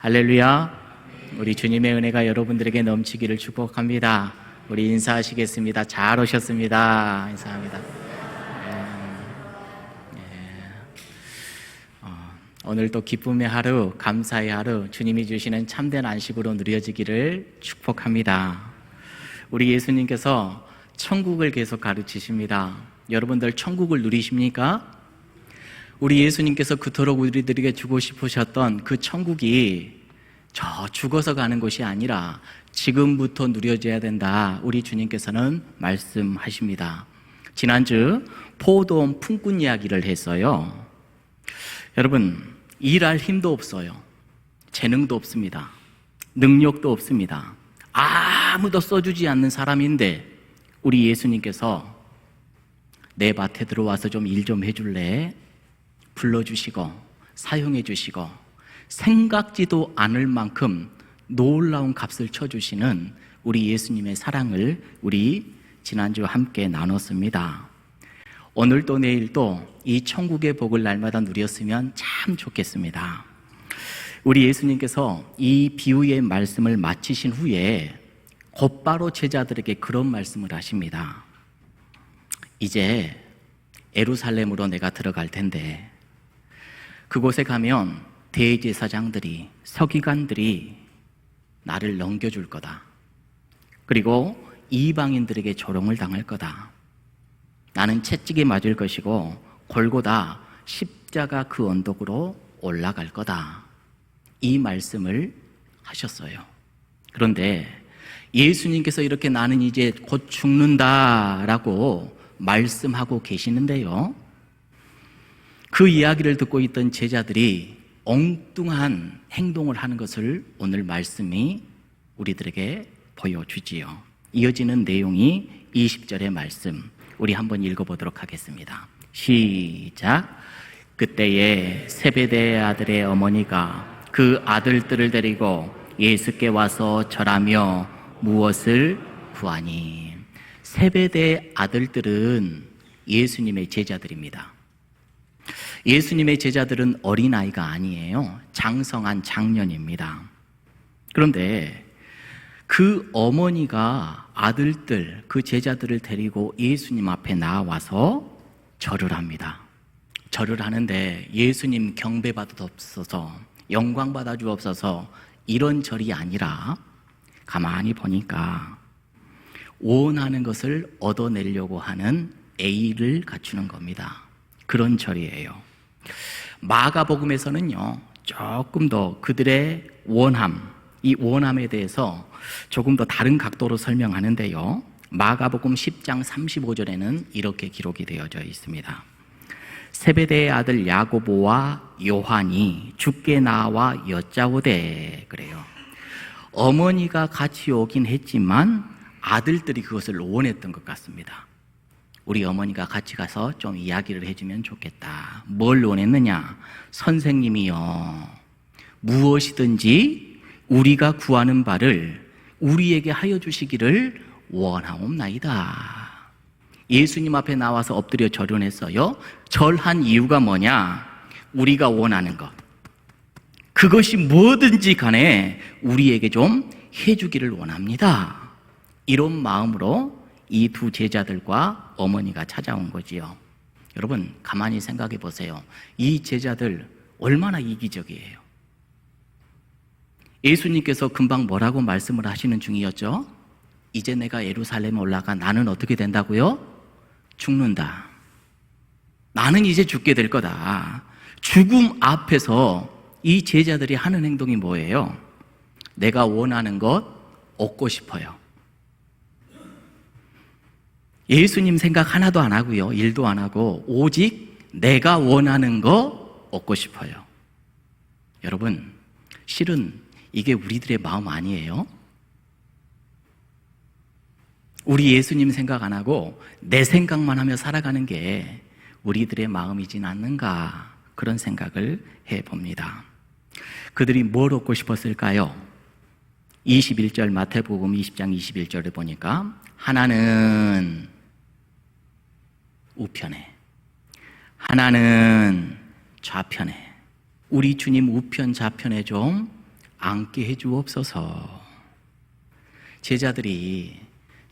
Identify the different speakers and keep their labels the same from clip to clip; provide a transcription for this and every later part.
Speaker 1: 할렐루야. 우리 주님의 은혜가 여러분들에게 넘치기를 축복합니다. 우리 인사하시겠습니다. 잘 오셨습니다. 인사합니다. 오늘도 기쁨의 하루, 감사의 하루, 주님이 주시는 참된 안식으로 누려지기를 축복합니다. 우리 예수님께서 천국을 계속 가르치십니다. 여러분들 천국을 누리십니까? 우리 예수님께서 그토록 우리들에게 주고 싶으셨던 그 천국이 저 죽어서 가는 곳이 아니라 지금부터 누려져야 된다. 우리 주님께서는 말씀하십니다. 지난주 포도원 품꾼 이야기를 했어요. 여러분, 일할 힘도 없어요. 재능도 없습니다. 능력도 없습니다. 아무도 써주지 않는 사람인데 우리 예수님께서 내 밭에 들어와서 좀 일 좀 해줄래? 불러주시고 사용해 주시고 생각지도 않을 만큼 놀라운 값을 쳐주시는 우리 예수님의 사랑을 우리 지난주 함께 나눴습니다. 오늘도 내일도 이 천국의 복을 날마다 누렸으면 참 좋겠습니다. 우리 예수님께서 이 비유의 말씀을 마치신 후에 곧바로 제자들에게 그런 말씀을 하십니다. 이제 예루살렘으로 내가 들어갈 텐데 그곳에 가면 대제사장들이, 서기관들이 나를 넘겨줄 거다. 그리고 이방인들에게 조롱을 당할 거다. 나는 채찍에 맞을 것이고 골고다 십자가 그 언덕으로 올라갈 거다. 이 말씀을 하셨어요. 그런데 예수님께서 이렇게 나는 이제 곧 죽는다라고 말씀하고 계시는데요, 그 이야기를 듣고 있던 제자들이 엉뚱한 행동을 하는 것을 오늘 말씀이 우리들에게 보여주지요. 이어지는 내용이 20절의 말씀, 우리 한번 읽어보도록 하겠습니다. 시작. 그때에 세베대의 아들의 어머니가 그 아들들을 데리고 예수께 와서 절하며 무엇을 구하니. 세베대의 아들들은 예수님의 제자들입니다. 예수님의 제자들은 어린아이가 아니에요. 장성한 장년입니다. 그런데 그 어머니가 아들들, 그 제자들을 데리고 예수님 앞에 나와서 절을 합니다. 절을 하는데 예수님 경배받아 주옵소서, 영광받아 주옵소서, 이런 절이 아니라 가만히 보니까 원하는 것을 얻어내려고 하는 애의를 갖추는 겁니다. 그런 절이에요. 마가복음에서는요, 조금 더 그들의 원함, 이 원함에 대해서 조금 더 다른 각도로 설명하는데요, 마가복음 10장 35절에는 이렇게 기록이 되어져 있습니다. 세베대의 아들 야고보와 요한이 주께 나와 여짜오되, 그래요. 어머니가 같이 오긴 했지만 아들들이 그것을 원했던 것 같습니다. 우리 어머니가 같이 가서 좀 이야기를 해주면 좋겠다. 뭘 원했느냐? 선생님이요, 무엇이든지 우리가 구하는 바를 우리에게 하여 주시기를 원하옵나이다. 예수님 앞에 나와서 엎드려 절연했어요. 절한 이유가 뭐냐? 우리가 원하는 것, 그것이 뭐든지 간에 우리에게 좀 해주기를 원합니다. 이런 마음으로 이 두 제자들과 어머니가 찾아온 거지요. 여러분, 가만히 생각해 보세요. 이 제자들 얼마나 이기적이에요. 예수님께서 금방 뭐라고 말씀을 하시는 중이었죠? 이제 내가 예루살렘에 올라가 나는 어떻게 된다고요? 죽는다. 나는 이제 죽게 될 거다. 죽음 앞에서 이 제자들이 하는 행동이 뭐예요? 내가 원하는 것 얻고 싶어요. 예수님 생각 하나도 안 하고요, 일도 안 하고 오직 내가 원하는 거 얻고 싶어요. 여러분, 실은 이게 우리들의 마음 아니에요? 우리 예수님 생각 안 하고 내 생각만 하며 살아가는 게 우리들의 마음이진 않는가, 그런 생각을 해봅니다. 그들이 뭘 얻고 싶었을까요? 21절 마태복음 20장 21절을 보니까 하나는 우편에, 하나는 좌편에, 우리 주님 우편 좌편에 좀 앉게 해주옵소서. 제자들이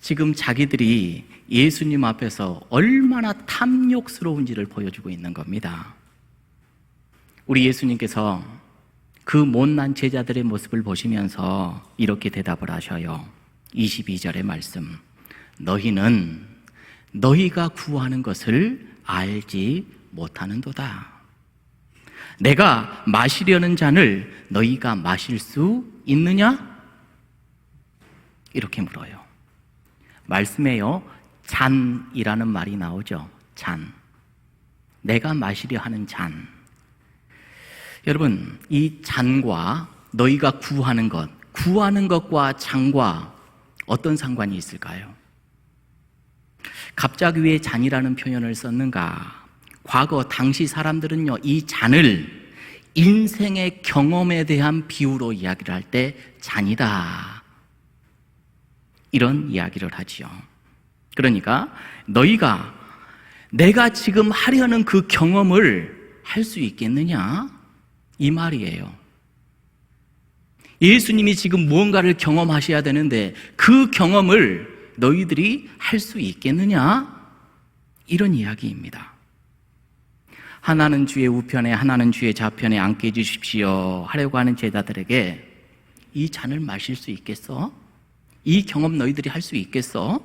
Speaker 1: 지금 자기들이 예수님 앞에서 얼마나 탐욕스러운지를 보여주고 있는 겁니다. 우리 예수님께서 그 못난 제자들의 모습을 보시면서 이렇게 대답을 하셔요. 22절의 말씀. 너희는 너희가 구하는 것을 알지 못하는도다. 내가 마시려는 잔을 너희가 마실 수 있느냐? 이렇게 물어요. 말씀에요, 잔이라는 말이 나오죠. 잔. 내가 마시려 하는 잔. 여러분, 이 잔과 너희가 구하는 것과 잔과 어떤 상관이 있을까요? 갑자기 왜 잔이라는 표현을 썼는가? 과거 당시 사람들은요, 이 잔을 인생의 경험에 대한 비유로 이야기를 할 때 잔이다, 이런 이야기를 하지요. 그러니까 너희가 내가 지금 하려는 그 경험을 할 수 있겠느냐? 이 말이에요. 예수님이 지금 무언가를 경험하셔야 되는데 그 경험을 너희들이 할 수 있겠느냐? 이런 이야기입니다. 하나는 주의 우편에 하나는 주의 좌편에 앉게 해주십시오 하려고 하는 제자들에게 이 잔을 마실 수 있겠어? 이 경험 너희들이 할 수 있겠어?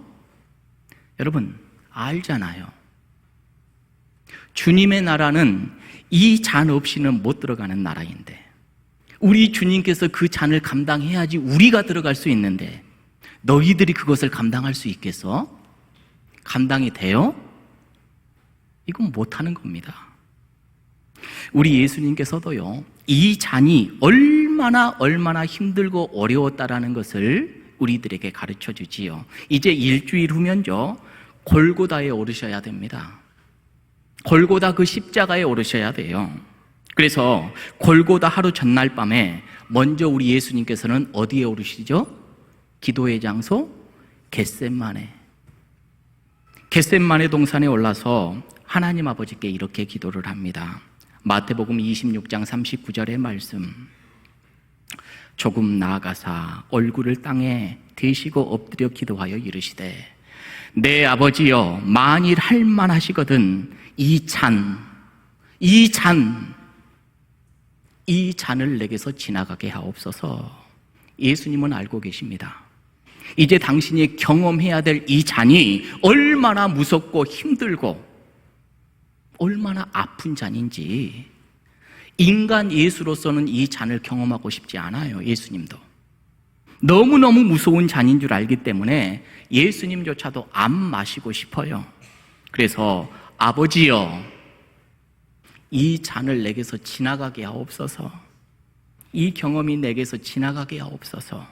Speaker 1: 여러분, 알잖아요. 주님의 나라는 이 잔 없이는 못 들어가는 나라인데, 우리 주님께서 그 잔을 감당해야지 우리가 들어갈 수 있는데 너희들이 그것을 감당할 수 있겠어? 감당이 돼요? 이건 못하는 겁니다. 우리 예수님께서도요, 이 잔이 얼마나 힘들고 어려웠다라는 것을 우리들에게 가르쳐 주지요. 이제 일주일 후면요, 골고다에 오르셔야 됩니다. 골고다 그 십자가에 오르셔야 돼요. 그래서 골고다 하루 전날 밤에 먼저 우리 예수님께서는 어디에 오르시죠? 기도의 장소 겟셋마네 동산에 올라서 하나님 아버지께 이렇게 기도를 합니다. 마태복음 26장 39절의 말씀. 조금 나아가사 얼굴을 땅에 대시고 엎드려 기도하여 이르시되, 내 아버지여, 만일 할 만하시거든 이 잔을 내게서 지나가게 하옵소서. 예수님은 알고 계십니다. 이제 당신이 경험해야 될 이 잔이 얼마나 무섭고 힘들고 얼마나 아픈 잔인지 인간 예수로서는 이 잔을 경험하고 싶지 않아요. 예수님도 너무너무 무서운 잔인 줄 알기 때문에 예수님조차도 안 마시고 싶어요. 그래서 아버지여, 이 잔을 내게서 지나가게 하옵소서. 이 경험이 내게서 지나가게 하옵소서.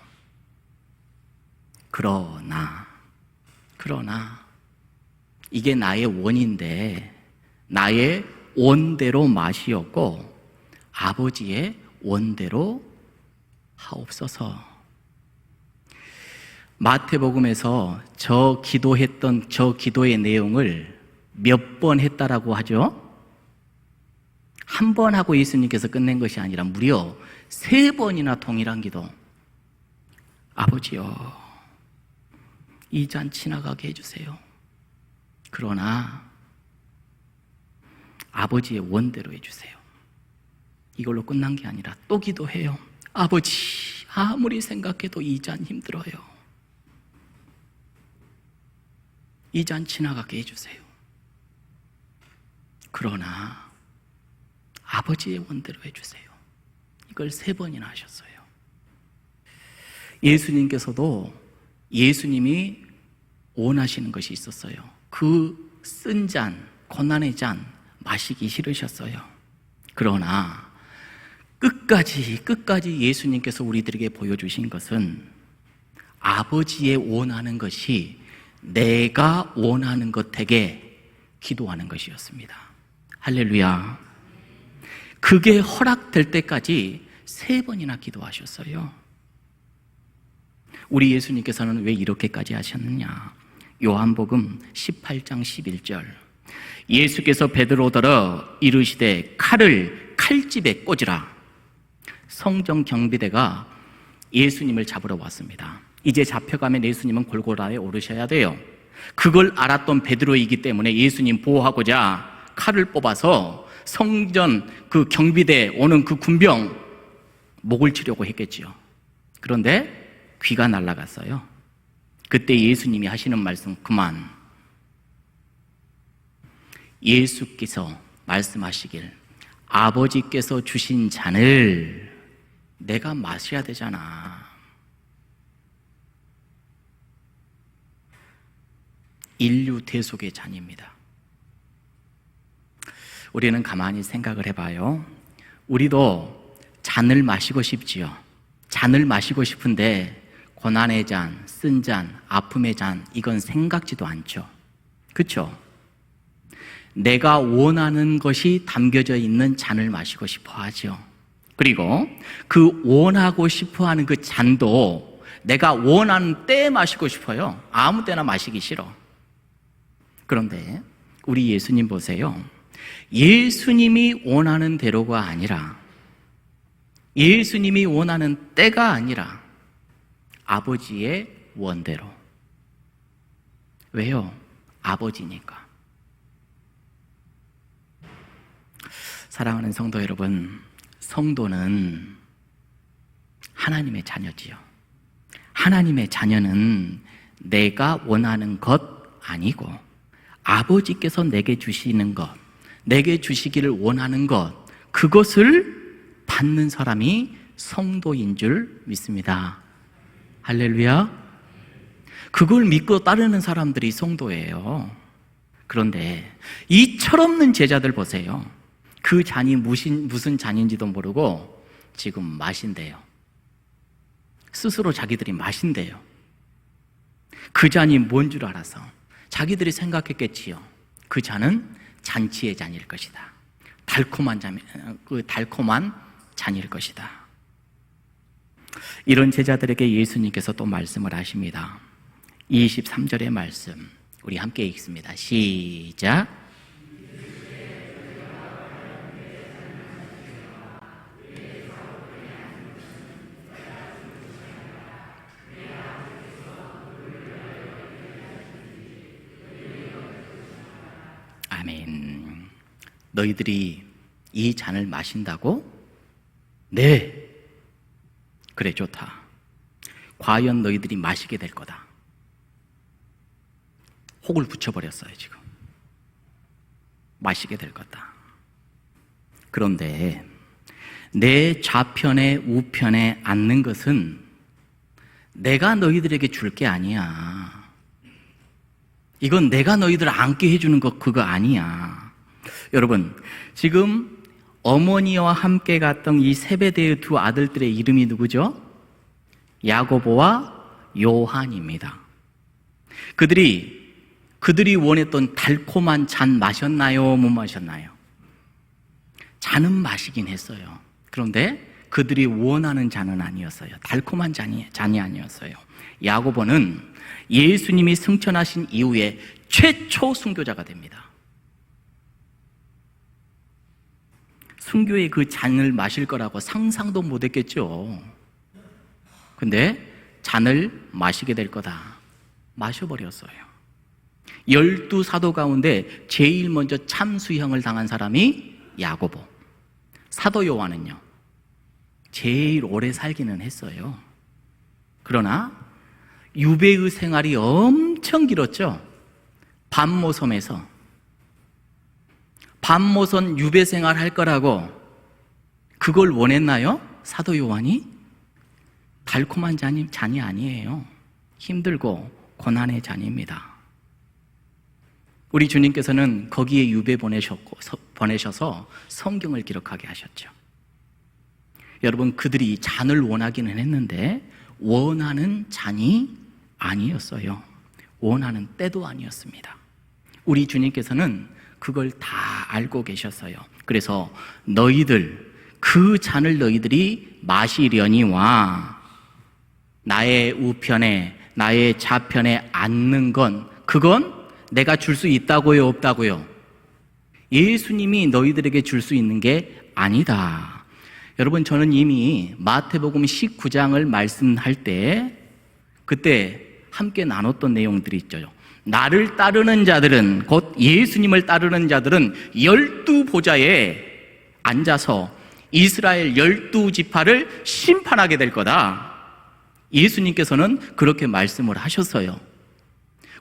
Speaker 1: 그러나 이게 나의 원인데 나의 원대로 마시었고 아버지의 원대로 하옵소서. 마태복음에서 저 기도의 내용을 몇 번 했다라고 하죠? 한 번 하고 예수님께서 끝낸 것이 아니라 무려 3번이나 동일한 기도. 아버지여, 이 잔 지나가게 해주세요. 그러나 아버지의 원대로 해주세요. 이걸로 끝난 게 아니라 또 기도해요. 아버지, 아무리 생각해도 이 잔 힘들어요. 이 잔 지나가게 해주세요. 그러나 아버지의 원대로 해주세요. 이걸 3번이나 하셨어요. 예수님께서도 예수님이 원하시는 것이 있었어요. 그 쓴 잔, 고난의 잔 마시기 싫으셨어요. 그러나 끝까지 예수님께서 우리들에게 보여주신 것은 아버지의 원하는 것이 내가 원하는 것 되게 기도하는 것이었습니다. 할렐루야. 그게 허락될 때까지 3번이나 기도하셨어요. 우리 예수님께서는 왜 이렇게까지 하셨느냐? 요한복음 18장 11절. 예수께서 베드로더러 이르시되 칼을 칼집에 꽂으라. 성전 경비대가 예수님을 잡으러 왔습니다. 이제 잡혀가면 예수님은 골고다에 오르셔야 돼요. 그걸 알았던 베드로이기 때문에 예수님 보호하고자 칼을 뽑아서 성전 그 경비대 오는 그 군병 목을 치려고 했겠지요. 그런데 귀가 날아갔어요. 그때 예수님이 하시는 말씀 그만. 예수께서 말씀하시길 아버지께서 주신 잔을 내가 마셔야 되잖아. 인류 대속의 잔입니다. 우리는 가만히 생각을 해봐요. 우리도 잔을 마시고 싶지요. 잔을 마시고 싶은데 고난의 잔, 쓴 잔, 아픔의 잔, 이건 생각지도 않죠. 그렇죠? 내가 원하는 것이 담겨져 있는 잔을 마시고 싶어 하죠. 그리고 그 원하고 싶어 하는 그 잔도 내가 원하는 때에 마시고 싶어요. 아무 때나 마시기 싫어. 그런데 우리 예수님 보세요. 예수님이 원하는 대로가 아니라, 예수님이 원하는 때가 아니라 아버지의 원대로. 왜요? 아버지니까. 사랑하는 성도 여러분, 성도는 하나님의 자녀지요. 하나님의 자녀는 내가 원하는 것 아니고 아버지께서 내게 주시는 것, 내게 주시기를 원하는 것, 그것을 받는 사람이 성도인 줄 믿습니다. 할렐루야. 그걸 믿고 따르는 사람들이 성도예요. 그런데 이 철없는 제자들 보세요. 그 잔이 무슨 잔인지도 모르고 지금 마신대요. 스스로 자기들이 마신대요. 그 잔이 뭔 줄 알아서 자기들이 생각했겠지요. 그 잔은 잔치의 잔일 것이다. 달콤한 잔일 것이다. 이런 제자들에게 예수님께서 또 말씀을 하십니다. 23절의 말씀 우리 함께 읽습니다. 시작. 아멘. 너희들이 이 잔을 마신다고? 네. 그래, 좋다. 과연 너희들이 마시게 될 거다. 혹을 붙여버렸어요, 지금. 마시게 될 거다. 그런데 내 좌편에 우편에 앉는 것은 내가 너희들에게 줄 게 아니야. 이건 내가 너희들을 앉게 해주는 것 그거 아니야. 여러분, 지금 어머니와 함께 갔던 이 세베대의 두 아들들의 이름이 누구죠? 야고보와 요한입니다. 그들이 원했던 달콤한 잔 마셨나요? 못 마셨나요? 잔은 마시긴 했어요. 그런데 그들이 원하는 잔은 아니었어요. 달콤한 잔이 아니었어요. 야고보는 예수님이 승천하신 이후에 최초 순교자가 됩니다. 순교의 그 잔을 마실 거라고 상상도 못했겠죠. 근데 잔을 마시게 될 거다. 마셔버렸어요. 12사도 가운데 제일 먼저 참수형을 당한 사람이 야고보. 사도 요한은요, 제일 오래 살기는 했어요. 그러나 유배의 생활이 엄청 길었죠. 반모섬에서 반모선 유배 생활 할 거라고 그걸 원했나요? 사도 요한이? 달콤한 잔이 아니에요. 힘들고 고난의 잔입니다. 우리 주님께서는 거기에 유배 보내셔서 성경을 기록하게 하셨죠. 여러분, 그들이 잔을 원하기는 했는데 원하는 잔이 아니었어요. 원하는 때도 아니었습니다. 우리 주님께서는 그걸 다 알고 계셨어요. 그래서 그 잔을 너희들이 마시려니와 나의 우편에 나의 좌편에 앉는 그건 내가 줄 수 있다고요, 없다고요? 예수님이 너희들에게 줄 수 있는 게 아니다. 여러분, 저는 이미 마태복음 19장을 말씀할 때 그때 함께 나눴던 내용들이 있죠. 나를 따르는 자들은, 곧 예수님을 따르는 자들은 12보좌에 앉아서 이스라엘 12지파를 심판하게 될 거다. 예수님께서는 그렇게 말씀을 하셨어요.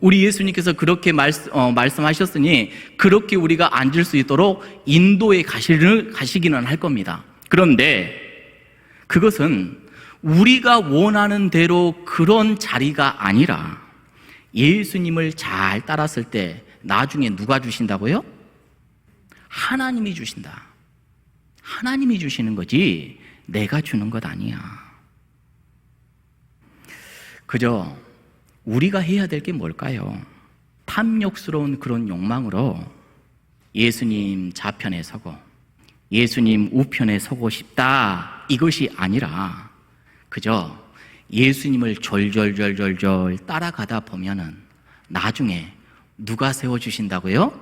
Speaker 1: 우리 예수님께서 그렇게 말씀하셨으니 그렇게 우리가 앉을 수 있도록 인도에 가시기는 할 겁니다. 그런데 그것은 우리가 원하는 대로 그런 자리가 아니라 예수님을 잘 따랐을 때 나중에 누가 주신다고요? 하나님이 주신다. 하나님이 주시는 거지 내가 주는 것 아니야. 그저 우리가 해야 될 게 뭘까요? 탐욕스러운 그런 욕망으로 예수님 좌편에 서고 예수님 우편에 서고 싶다, 이것이 아니라 그저 예수님을 졸졸졸졸졸 따라가다 보면은 나중에 누가 세워주신다고요?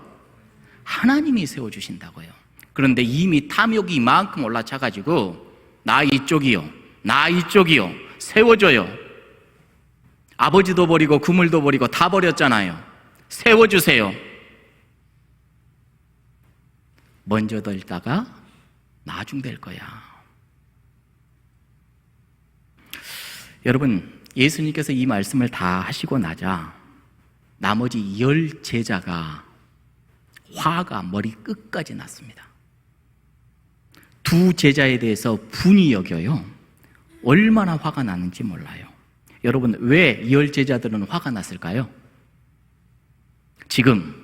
Speaker 1: 하나님이 세워주신다고요. 그런데 이미 탐욕이 이만큼 올라차가지고 나 이쪽이요, 나 이쪽이요, 세워줘요. 아버지도 버리고 그물도 버리고 다 버렸잖아요. 세워주세요. 먼저 들다가 나중 될 거야. 여러분, 예수님께서 이 말씀을 다 하시고 나자 나머지 10 제자가 화가 머리 끝까지 났습니다. 2 제자에 대해서 분이 여겨요. 얼마나 화가 나는지 몰라요. 여러분, 왜 10 제자들은 화가 났을까요? 지금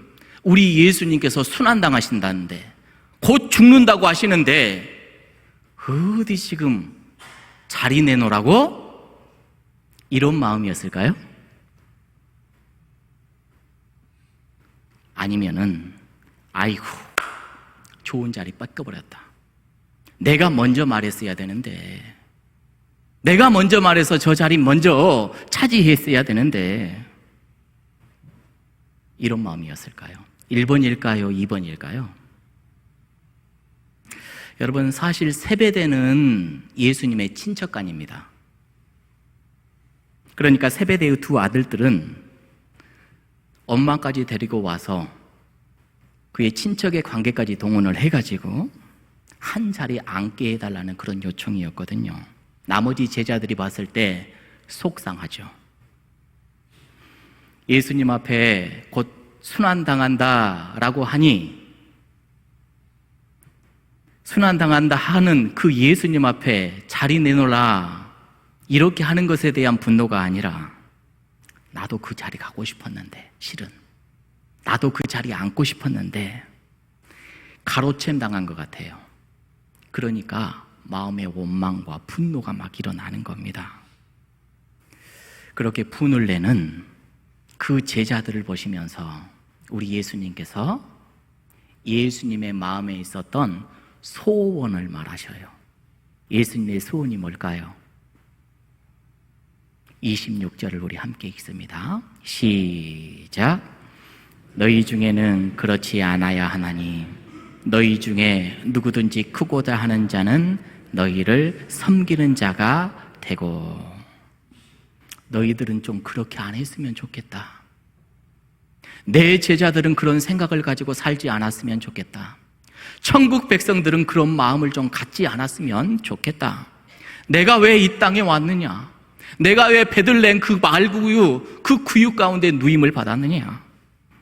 Speaker 1: 우리 예수님께서 순환당하신다는데, 곧 죽는다고 하시는데 어디 지금 자리 내놓으라고? 이런 마음이었을까요? 아니면은 아이고 좋은 자리 뺏겨버렸다, 내가 먼저 말했어야 되는데, 내가 먼저 말해서 저 자리 먼저 차지했어야 되는데, 이런 마음이었을까요? 1번일까요? 2번일까요? 여러분, 사실 세베대는 예수님의 친척간입니다. 그러니까 세베대의 2 아들들은 엄마까지 데리고 와서 그의 친척의 관계까지 동원을 해가지고 한 자리에 앉게 해달라는 그런 요청이었거든요. 나머지 제자들이 봤을 때 속상하죠. 예수님 앞에 곧 순환당한다라고 하니, 순환당한다 하는 그 예수님 앞에 자리 내놓으라 이렇게 하는 것에 대한 분노가 아니라, 나도 그 자리 가고 싶었는데, 실은 나도 그 자리에 앉고 싶었는데 가로챈 당한 것 같아요. 그러니까 마음의 원망과 분노가 막 일어나는 겁니다. 그렇게 분을 내는 그 제자들을 보시면서 우리 예수님께서 예수님의 마음에 있었던 소원을 말하셔요. 예수님의 소원이 뭘까요? 26절을 우리 함께 읽습니다. 시작. 너희 중에는 그렇지 않아야 하나니 너희 중에 누구든지 크고자 하는 자는 너희를 섬기는 자가 되고. 너희들은 좀 그렇게 안 했으면 좋겠다. 내 제자들은 그런 생각을 가지고 살지 않았으면 좋겠다. 천국 백성들은 그런 마음을 좀 갖지 않았으면 좋겠다. 내가 왜 이 땅에 왔느냐? 내가 왜 베들레헴 그 말구유, 그 구유 가운데 누임을 받았느냐?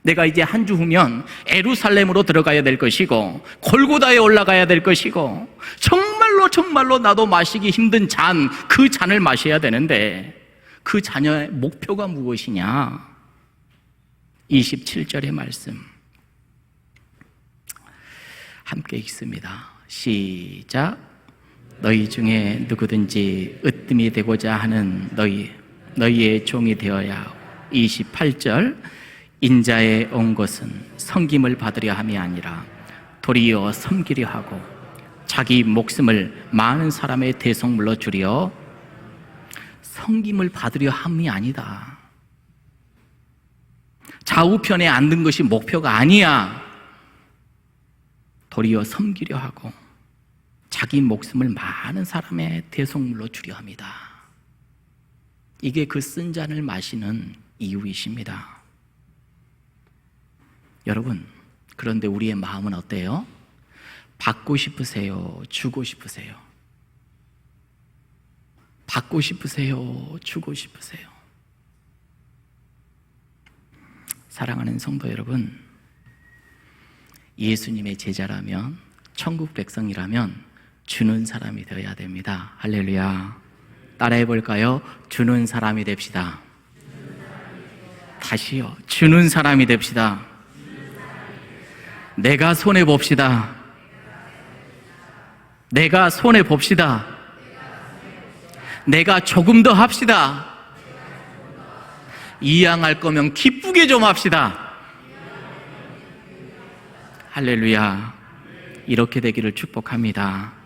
Speaker 1: 내가 이제 한 주 후면 예루살렘으로 들어가야 될 것이고 골고다에 올라가야 될 것이고 정말로 나도 마시기 힘든 잔, 그 잔을 마셔야 되는데 그 잔의 목표가 무엇이냐? 27절의 말씀 함께 읽습니다. 시작. 너희 중에 누구든지 으뜸이 되고자 하는 너희의 종이 되어야 하고. 28절. 인자에 온 것은 섬김을 받으려 함이 아니라 도리어 섬기려 하고 자기 목숨을 많은 사람의 대속물로 주려. 섬김을 받으려 함이 아니다. 좌우편에 앉는 것이 목표가 아니야. 도리어 섬기려 하고 자기 목숨을 많은 사람의 대속물로 주려 합니다. 이게 그 쓴 잔을 마시는 이유이십니다. 여러분, 그런데 우리의 마음은 어때요? 받고 싶으세요? 주고 싶으세요? 받고 싶으세요? 주고 싶으세요? 사랑하는 성도 여러분, 예수님의 제자라면, 천국 백성이라면 주는 사람이 되어야 됩니다. 할렐루야. 따라해 볼까요? 주는 사람이 됩시다. 다시요. 주는 사람이 됩시다. 내가 손해 봅시다. 내가 손해 봅시다. 내가 조금 더 합시다. 이양할 거면 기쁘게 좀 합시다. 할렐루야. 이렇게 되기를 축복합니다.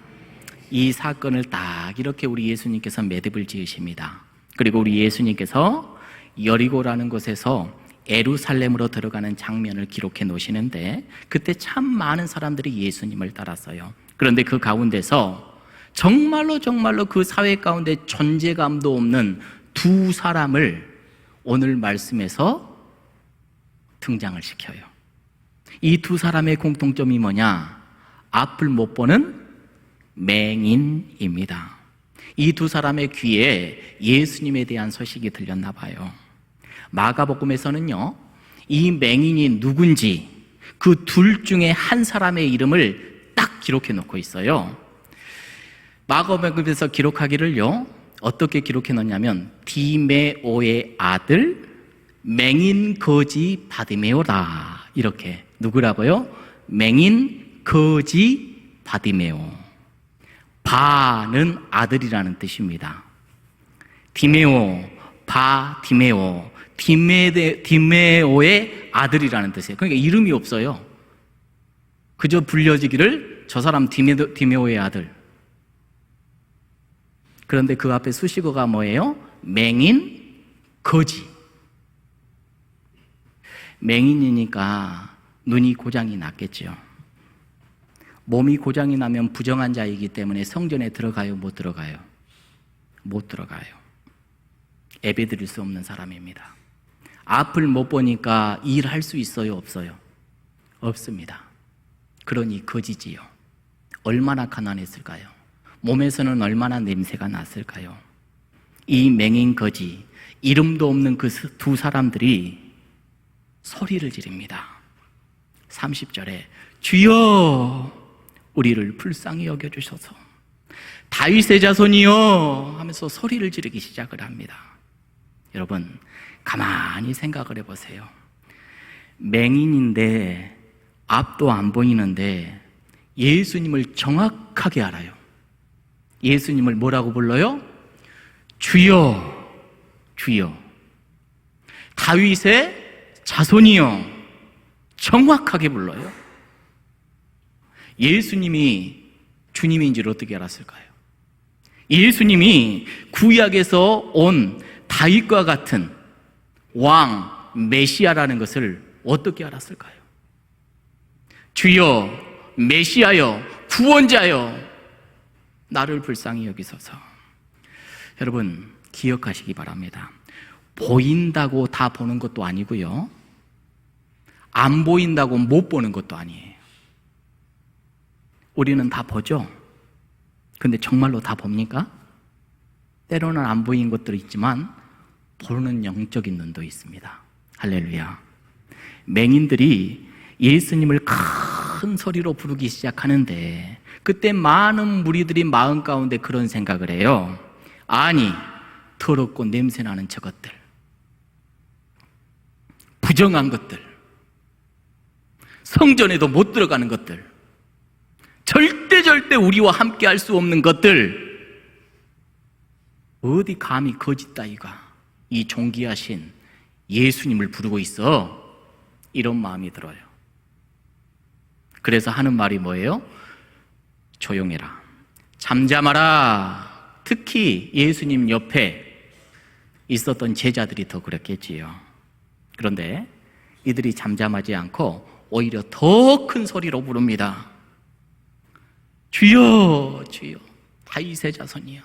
Speaker 1: 이 사건을 딱 이렇게 우리 예수님께서 매듭을 지으십니다. 그리고 우리 예수님께서 여리고라는 곳에서 예루살렘으로 들어가는 장면을 기록해 놓으시는데, 그때 참 많은 사람들이 예수님을 따랐어요. 그런데 그 가운데서 정말로 그 사회 가운데 존재감도 없는 두 사람을 오늘 말씀에서 등장을 시켜요. 이 두 사람의 공통점이 뭐냐? 앞을 못 보는 맹인입니다. 이 두 사람의 귀에 예수님에 대한 소식이 들렸나 봐요. 마가복음에서는요, 이 맹인이 누군지 그 둘 중에 한 사람의 이름을 딱 기록해 놓고 있어요. 마가복음에서 기록하기를요, 어떻게 기록해 놓냐면 디메오의 아들 맹인 거지 바디메오다. 이렇게. 누구라고요? 맹인 거지 바디메오. 바는 아들이라는 뜻입니다. 디메오, 바 디메오, 디메오의 아들이라는 뜻이에요. 그러니까 이름이 없어요. 그저 불려지기를 저 사람 디메오의 아들. 그런데 그 앞에 수식어가 뭐예요? 맹인 거지. 맹인이니까 눈이 고장이 났겠죠. 몸이 고장이 나면 부정한 자이기 때문에 성전에 들어가요? 못 들어가요? 못 들어가요. 예배 드릴 수 없는 사람입니다. 앞을 못 보니까 일할 수 있어요? 없어요? 없습니다. 그러니 거지지요. 얼마나 가난했을까요? 몸에서는 얼마나 냄새가 났을까요? 이 맹인 거지, 이름도 없는 그 두 사람들이 소리를 지릅니다. 30절에 주여 우리를 불쌍히 여겨주셔서 다윗의 자손이여 하면서 소리를 지르기 시작을 합니다. 여러분, 가만히 생각을 해보세요. 맹인인데 앞도 안 보이는데 예수님을 정확하게 알아요. 예수님을 뭐라고 불러요? 주여, 주여. 다윗의 자손이여. 정확하게 불러요. 예수님이 주님인지를 어떻게 알았을까요? 예수님이 구약에서 온 다윗과 같은 왕, 메시아라는 것을 어떻게 알았을까요? 주여, 메시아여, 구원자여, 나를 불쌍히 여기소서. 여러분, 기억하시기 바랍니다. 보인다고 다 보는 것도 아니고요, 안 보인다고 못 보는 것도 아니에요. 우리는 다 보죠? 근데 정말로 다 봅니까? 때로는 안 보이는 것도 있지만 보는 영적인 눈도 있습니다. 할렐루야. 맹인들이 예수님을 큰 소리로 부르기 시작하는데, 그때 많은 무리들이 마음 가운데 그런 생각을 해요. 아니, 더럽고 냄새나는 저것들, 부정한 것들, 성전에도 못 들어가는 것들, 절대 우리와 함께 할 수 없는 것들, 어디 감히 거짓 따위가 이 존귀하신 예수님을 부르고 있어? 이런 마음이 들어요. 그래서 하는 말이 뭐예요? 조용해라, 잠잠하라. 특히 예수님 옆에 있었던 제자들이 더 그랬겠지요. 그런데 이들이 잠잠하지 않고 오히려 더 큰 소리로 부릅니다. 주여 주여 다윗의 자손이여.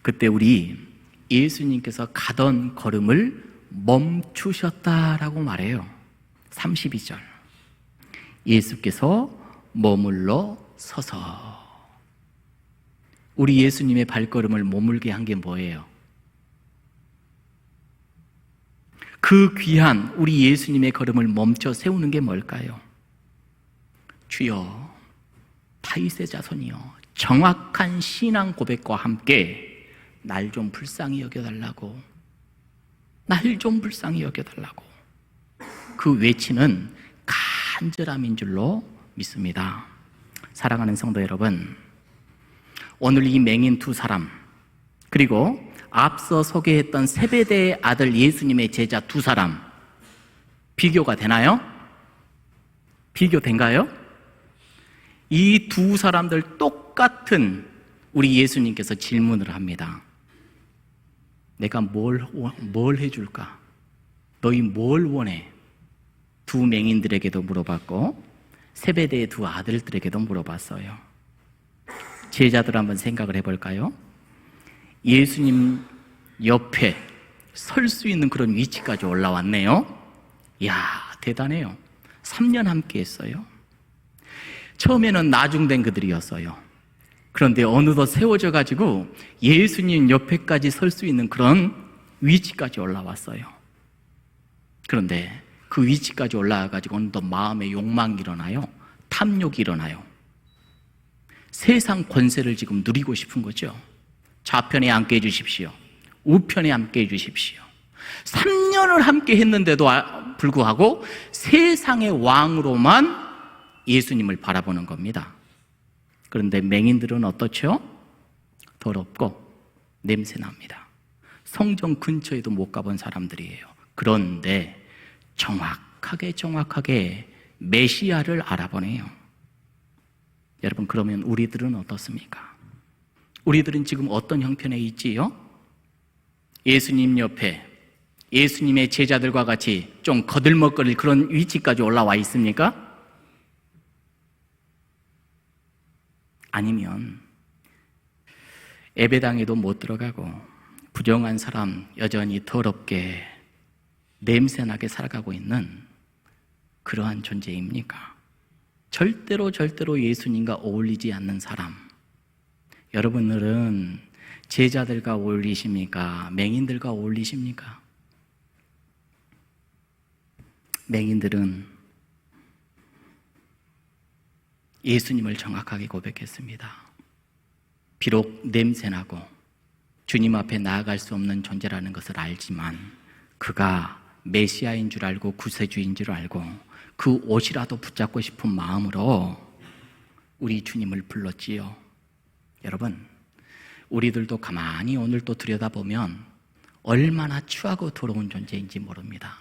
Speaker 1: 그때 우리 예수님께서 가던 걸음을 멈추셨다라고 말해요. 32절. 예수께서 머물러 서서. 우리 예수님의 발걸음을 머물게 한 게 뭐예요? 그 귀한 우리 예수님의 걸음을 멈춰 세우는 게 뭘까요? 주여 다윗의 자손이여, 정확한 신앙 고백과 함께 날 좀 불쌍히 여겨달라고, 날 좀 불쌍히 여겨달라고, 그 외치는 간절함인 줄로 믿습니다. 사랑하는 성도 여러분, 오늘 이 맹인 두 사람, 그리고 앞서 소개했던 세베대의 아들 예수님의 제자 두 사람, 비교가 되나요? 비교된가요? 이 두 사람들 똑같은 우리 예수님께서 질문을 합니다. 내가 뭘 해줄까? 너희 뭘 원해? 두 맹인들에게도 물어봤고 세베대의 두 아들들에게도 물어봤어요. 제자들 한번 생각을 해볼까요? 예수님 옆에 설 수 있는 그런 위치까지 올라왔네요. 이야, 대단해요. 3년 함께 했어요. 처음에는 나중된 그들이었어요. 그런데 어느덧 세워져 가지고 예수님 옆에까지 설 수 있는 그런 위치까지 올라왔어요. 그런데 그 위치까지 올라와 가지고 어느덧 마음의 욕망이 일어나요. 탐욕이 일어나요. 세상 권세를 지금 누리고 싶은 거죠. 좌편에 앉게 해주십시오. 우편에 앉게 해주십시오. 3년을 함께 했는데도 불구하고 세상의 왕으로만 예수님을 바라보는 겁니다. 그런데 맹인들은 어떻죠? 더럽고 냄새납니다. 성전 근처에도 못 가본 사람들이에요. 그런데 정확하게 메시아를 알아보네요. 여러분, 그러면 우리들은 어떻습니까? 우리들은 지금 어떤 형편에 있지요? 예수님 옆에 예수님의 제자들과 같이 좀 거들먹거릴 그런 위치까지 올라와 있습니까? 아니면 예배당에도 못 들어가고 부정한 사람 여전히 더럽게 냄새나게 살아가고 있는 그러한 존재입니까? 절대로 예수님과 어울리지 않는 사람. 여러분들은 제자들과 어울리십니까? 맹인들과 어울리십니까? 맹인들은 예수님을 정확하게 고백했습니다. 비록 냄새나고 주님 앞에 나아갈 수 없는 존재라는 것을 알지만 그가 메시아인 줄 알고 구세주인 줄 알고 그 옷이라도 붙잡고 싶은 마음으로 우리 주님을 불렀지요. 여러분, 우리들도 가만히 오늘 또 들여다보면 얼마나 추하고 더러운 존재인지 모릅니다.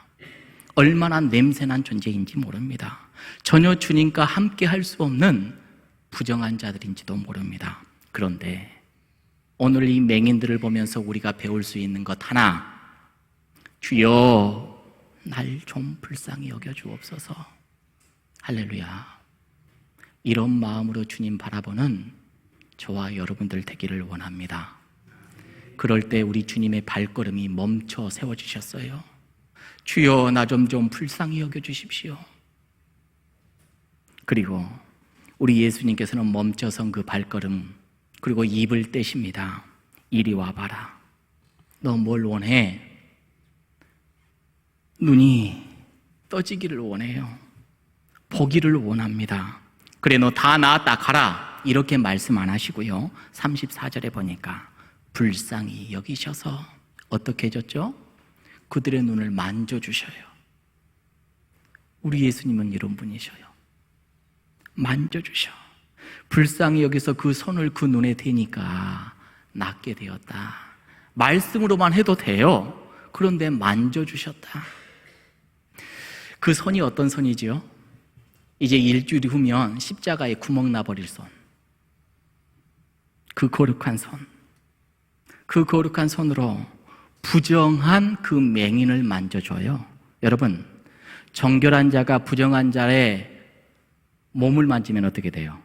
Speaker 1: 얼마나 냄새난 존재인지 모릅니다. 전혀 주님과 함께 할 수 없는 부정한 자들인지도 모릅니다. 그런데 오늘 이 맹인들을 보면서 우리가 배울 수 있는 것 하나, 주여 날 좀 불쌍히 여겨주옵소서. 할렐루야. 이런 마음으로 주님 바라보는 저와 여러분들 되기를 원합니다. 그럴 때 우리 주님의 발걸음이 멈춰 세워주셨어요. 주여 나 좀 불쌍히 여겨주십시오. 그리고 우리 예수님께서는 멈춰선 그 발걸음, 그리고 입을 떼십니다. 이리 와봐라. 너 뭘 원해? 눈이 떠지기를 원해요. 보기를 원합니다. 그래, 너 다 나았다, 가라. 이렇게 말씀 안 하시고요. 34절에 보니까 불쌍히 여기셔서 어떻게 해줬죠? 그들의 눈을 만져주셔요. 우리 예수님은 이런 분이셔요. 만져주셔. 불쌍히 여기서 그 손을 그 눈에 대니까 낫게 되었다. 말씀으로만 해도 돼요. 그런데 만져주셨다. 그 손이 어떤 손이지요? 이제 일주일 후면 십자가에 구멍 나버릴 손. 그 거룩한 손. 그 거룩한 손으로 부정한 그 맹인을 만져줘요. 여러분, 정결한 자가 부정한 자의 몸을 만지면 어떻게 돼요?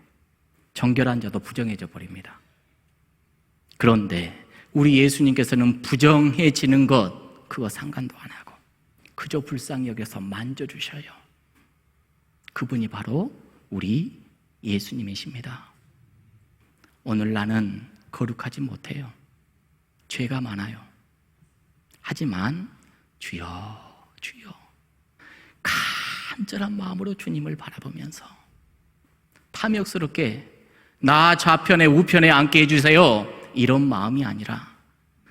Speaker 1: 정결한 자도 부정해져 버립니다. 그런데 우리 예수님께서는 부정해지는 것 그거 상관도 안 하고 그저 불쌍히 여겨서 만져주셔요. 그분이 바로 우리 예수님이십니다. 오늘 나는 거룩하지 못해요. 죄가 많아요. 하지만 주여 주여 간절한 마음으로 주님을 바라보면서 탐욕스럽게 나 좌편에 우편에 앉게 해주세요 이런 마음이 아니라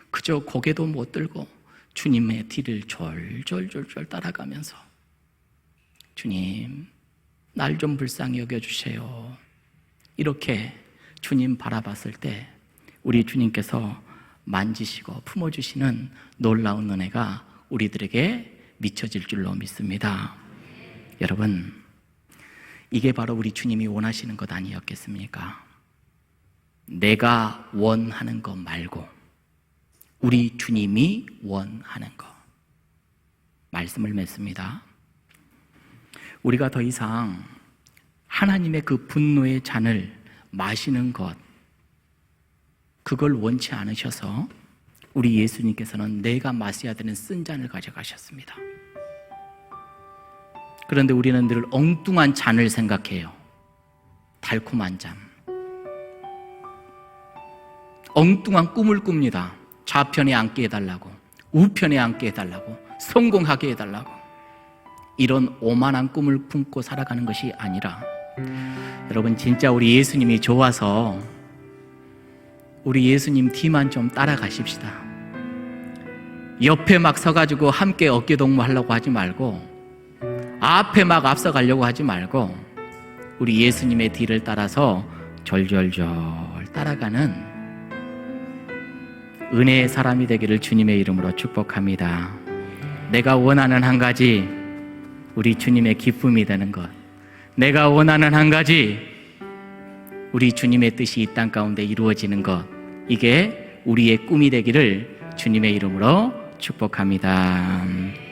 Speaker 1: 그저 고개도 못 들고 주님의 뒤를 졸졸졸졸 따라가면서 주님 날 좀 불쌍히 여겨주세요 이렇게 주님 바라봤을 때 우리 주님께서 만지시고 품어주시는 놀라운 은혜가 우리들에게 미쳐질 줄로 믿습니다. 여러분, 이게 바로 우리 주님이 원하시는 것 아니었겠습니까? 내가 원하는 것 말고 우리 주님이 원하는 것. 말씀을 맺습니다. 우리가 더 이상 하나님의 그 분노의 잔을 마시는 것 그걸 원치 않으셔서 우리 예수님께서는 내가 마셔야 되는 쓴 잔을 가져가셨습니다. 그런데 우리는 늘 엉뚱한 잔을 생각해요. 달콤한 잔. 엉뚱한 꿈을 꿉니다. 좌편에 앉게 해달라고, 우편에 앉게 해달라고, 성공하게 해달라고. 이런 오만한 꿈을 품고 살아가는 것이 아니라 여러분 진짜 우리 예수님이 좋아서 우리 예수님 뒤만 좀 따라가십시다. 옆에 막 서가지고 함께 어깨동무하려고 하지 말고 앞에 막 앞서가려고 하지 말고 우리 예수님의 뒤를 따라서 졸졸졸 따라가는 은혜의 사람이 되기를 주님의 이름으로 축복합니다. 내가 원하는 한 가지 우리 주님의 기쁨이 되는 것, 내가 원하는 한 가지 우리 주님의 뜻이 이 땅 가운데 이루어지는 것, 이게 우리의 꿈이 되기를 주님의 이름으로 축복합니다.